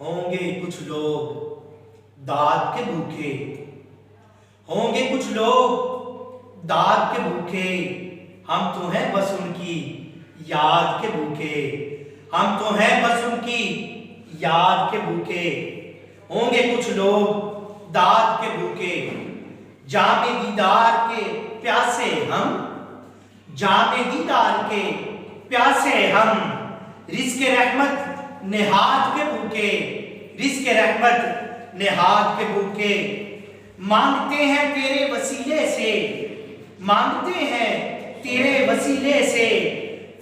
होंगे कुछ लोग दाद के भूखे, होंगे कुछ लोग दाद के भूखे, हम तो हैं बस उनकी याद के भूखे, हम तो हैं बस उनकी याद के भूखे। होंगे कुछ लोग दाद के भूखे, जामे दीदार के प्यासे हम, जामे दीदार के प्यासे हम, रिज़्क़े रहमत नेहाद के भूखे, रिज़्क़े रहमत नेहाद के भूखे। मांगते हैं तेरे वसीले से, मांगते हैं तेरे वसीले से,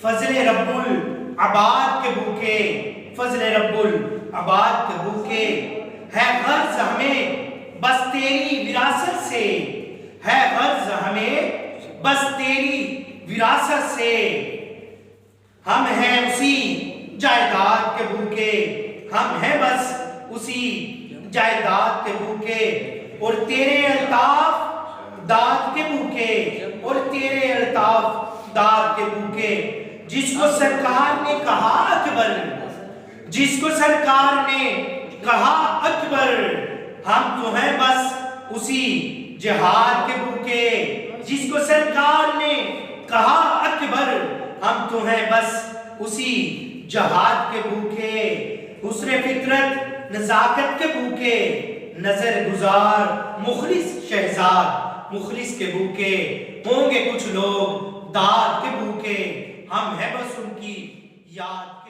फजले रब्बुल अबाद के भूखे, फजले रब्बुल अबाद के भूखे। है गर्ज हमें बस तेरी विरासत से, है गर्ज हमें बस तेरी विरासत से, हम हैं उसी जायदाद के भूखे, हम हैं बस उसी जायदाद के भूखे। और तेरे अल्ताफ दाद के भूखे, और तेरे अल्ताफ दाद के भूखे। जिसको सरकार ने कहा अकबर, जिसको सरकार ने कहा अकबर, हम तो हैं बस उसी जिहाद के भूखे। जिसको सरकार ने कहा अकबर, हम तो हैं बस उसी जहाद के भूखे। हुस्न फितरत नज़ाकत के भूखे, नजर गुजार मुखलिस शहजाद मुखलिस के भूखे। होंगे कुछ लोग दाद के भूखे, हम हैं बस उनकी याद।